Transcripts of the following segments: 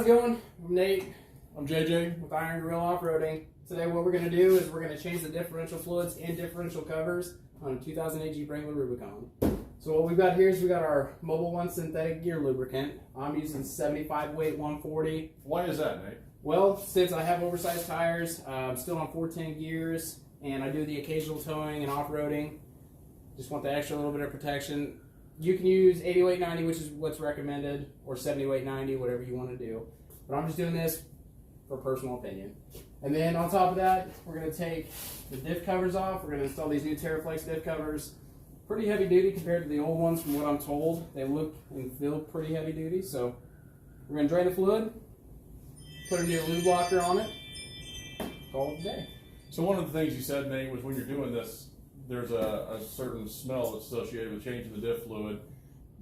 How's it going? I'm Nate. I'm JJ with Iron Grill Off-Roading. Today what we're going to do is we're going to change the differential fluids and differential covers on a 2008 Jeep Wrangler Rubicon. So what we've got here is we got our Mobil 1 synthetic gear lubricant. I'm using 75 weight 140. Why is that, Nate? Well, since I have oversized tires, I'm still on 410 gears, and I do the occasional towing and off-roading. Just want the extra little bit of protection. You can use 80 weight 90, which is what's recommended, or 70 weight 90, whatever you want to do. But I'm just doing this for personal opinion. And then on top of that, we're going to take the diff covers off. We're going to install these new Teraflex diff covers. Pretty heavy duty compared to the old ones from what I'm told. They look and feel pretty heavy duty. So we're going to drain the fluid, put a new Lubelocker on it, call it a day. So one of the things you said, Nate, was when you're doing this, there's a certain smell that's associated with changing the diff fluid.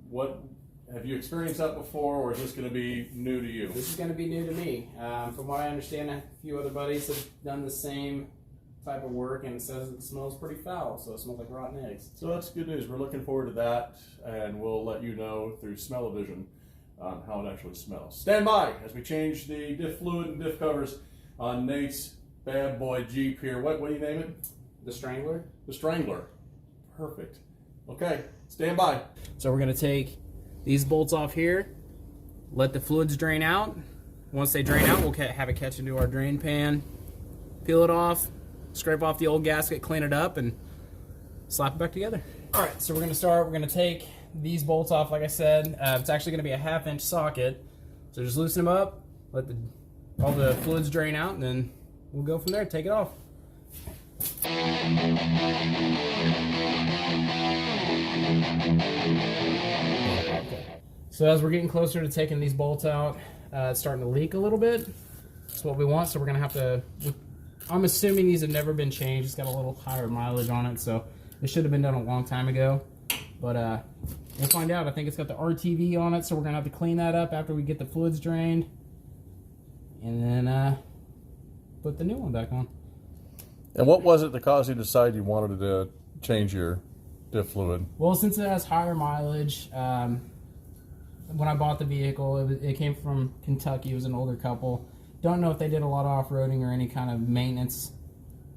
What have you experienced that before, or is this going to be new to you? This is going to be new to me. From what I understand, a few other buddies have done the same type of work, and it says it smells pretty foul, so it smells like rotten eggs. So that's good news. We're looking forward to that, and we'll let you know through smell-o-vision how it actually smells. Stand by as we change the diff fluid and diff covers on Nate's bad boy Jeep here. What do you name it? The Strangler. The Strangler. Perfect. Okay, stand by. So we're going to take these bolts off here, let the fluids drain out. Once they drain out, we'll have it catch into our drain pan, peel it off, scrape off the old gasket, clean it up, and slap it back together. All right, so we're going to start. We're going to take these bolts off, like I said. It's actually going to be a 1/2 inch socket. So just loosen them up, let all the fluids drain out, and then we'll go from there, take it off. So as we're getting closer to taking these bolts out, it's starting to leak a little bit. That's what we want, so we're gonna have to, I'm assuming these have never been changed. It's got a little higher mileage on it, so it should have been done a long time ago. But we'll find out. I think it's got the RTV on it, so we're gonna have to clean that up after we get the fluids drained. And then put the new one back on. And what was it that caused you to decide you wanted to change your diff fluid? Well, since it has higher mileage, when I bought the vehicle, it came from Kentucky. It was an older couple. Don't know if they did a lot of off-roading or any kind of maintenance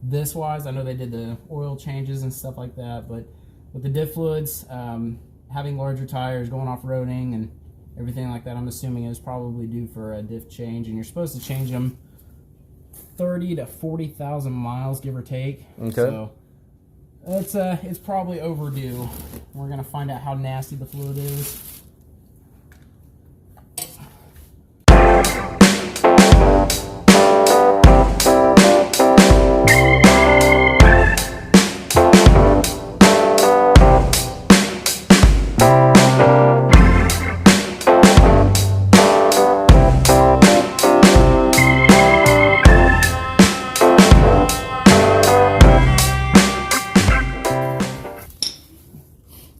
this wise. I know they did the oil changes and stuff like that, but with the diff fluids, having larger tires, going off-roading and everything like that, I'm assuming it was probably due for a diff change, and you're supposed to change them 30 to 40,000 miles, give or take. Okay. So it's probably overdue. We're gonna find out how nasty the fluid is.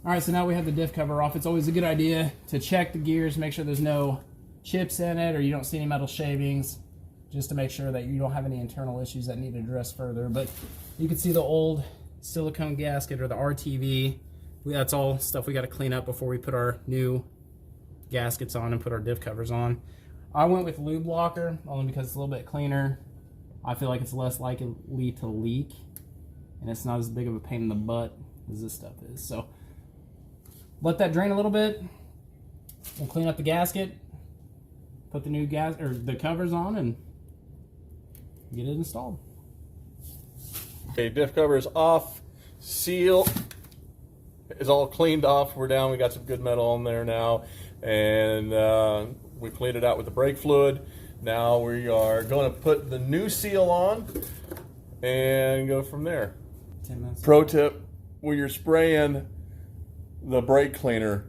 Alright, so now we have the diff cover off. It's always a good idea to check the gears, make sure there's no chips in it or you don't see any metal shavings, just to make sure that you don't have any internal issues that need addressed further. But you can see the old silicone gasket or the RTV. That's all stuff we got to clean up before we put our new gaskets on and put our diff covers on. I went with Lubelocker only because it's a little bit cleaner. I feel like it's less likely to leak, and it's not as big of a pain in the butt as this stuff is. So let that drain a little bit. We'll clean up the gasket, put the new the covers on, and get it installed. Okay, diff cover is off. Seal is all cleaned off. We're down. We got some good metal on there now, and we cleaned it out with the brake fluid. Now we are going to put the new seal on and go from there. 10 minutes. Pro tip: when you're spraying the brake cleaner,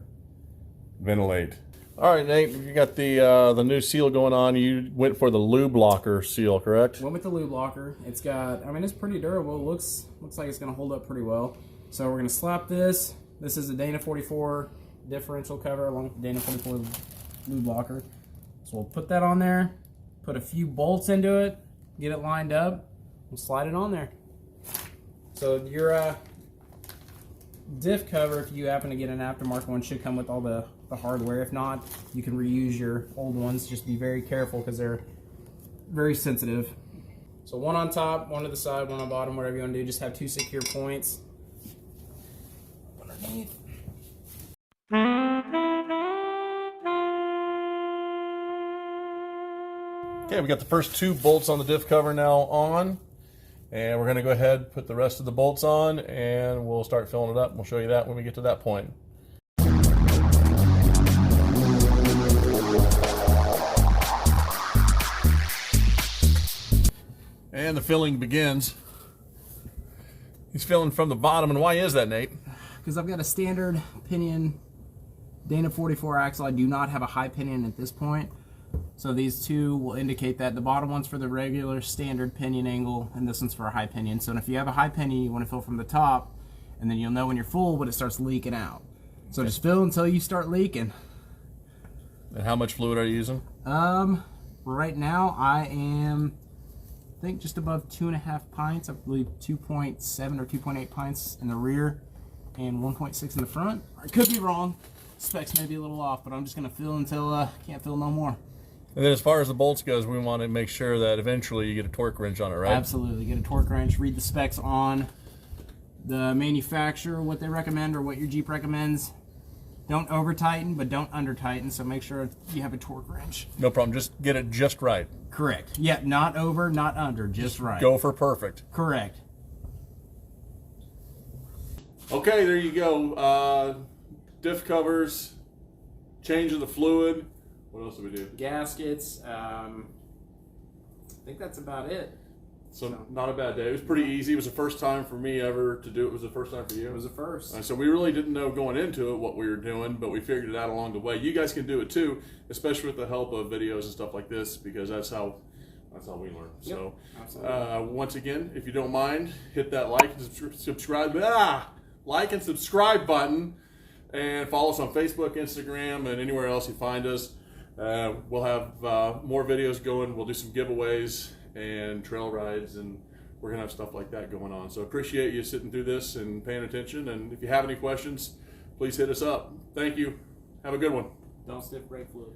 ventilate. All right, Nate, you got the new seal going on. You went for the Lubelocker seal, correct? Went with the Lubelocker. It's got, I mean, it's pretty durable. It looks like it's going to hold up pretty well. So we're going to slap this. This is a Dana 44 differential cover along with the Dana 44 Lubelocker. So we'll put that on there, put a few bolts into it, get it lined up, and slide it on there. So your diff cover, if you happen to get an aftermarket one, should come with all the hardware. If not, you can reuse your old ones. Just be very careful because they're very sensitive. So one on top, one to the side, one on bottom, whatever you want to do. Just have 2 secure points underneath. Okay, we got the first 2 bolts on the diff cover now on, and we're going to go ahead and put the rest of the bolts on, and we'll start filling it up. We'll show you that when we get to that point. And the filling begins. He's filling from the bottom, and why is that, Nate? Because I've got a standard pinion Dana 44 axle. I do not have a high pinion at this point. So these 2 will indicate that. The bottom one's for the regular standard pinion angle, and this one's for a high pinion. So if you have a high pinion, you want to fill from the top, and then you'll know when you're full when it starts leaking out. So just fill until you start leaking. And how much fluid are you using? Right now I am, I think, just above 2.5 pints. I believe 2.7 or 2.8 pints in the rear and 1.6 in the front. I could be wrong. Specs may be a little off, but I'm just going to fill until can't fill no more. And then as far as the bolts goes, we want to make sure that eventually you get a torque wrench on it, right? Absolutely. Get a torque wrench, read the specs on the manufacturer, what they recommend or what your Jeep recommends. Don't over tighten, but don't under tighten, so make sure you have a torque wrench. No problem, just get it just right. Correct. Yeah, not over, not under, just right. Go for perfect. Correct. Okay, there you go. Diff covers, change of the fluid. What else do we do? Gaskets. I think that's about it. So not a bad day. It was pretty easy. It was the first time for me ever to do it. Was the first time for you? It was the first. So we really didn't know going into it what we were doing, but we figured it out along the way. You guys can do it too, especially with the help of videos and stuff like this, because that's how we learn. Yep, So absolutely. once again, if you don't mind, hit that like and subscribe. Like and subscribe button, and follow us on Facebook, Instagram, and anywhere else you find us. We'll have more videos going. We'll do some giveaways and trail rides, and we're gonna have stuff like that going on. So appreciate you sitting through this and paying attention. And if you have any questions, please hit us up. Thank you. Have a good one. Don't sniff brake fluid.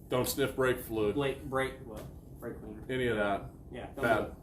Don't sniff brake fluid. Brake cleaner. Any of that. Yeah. Don't Bad. do it.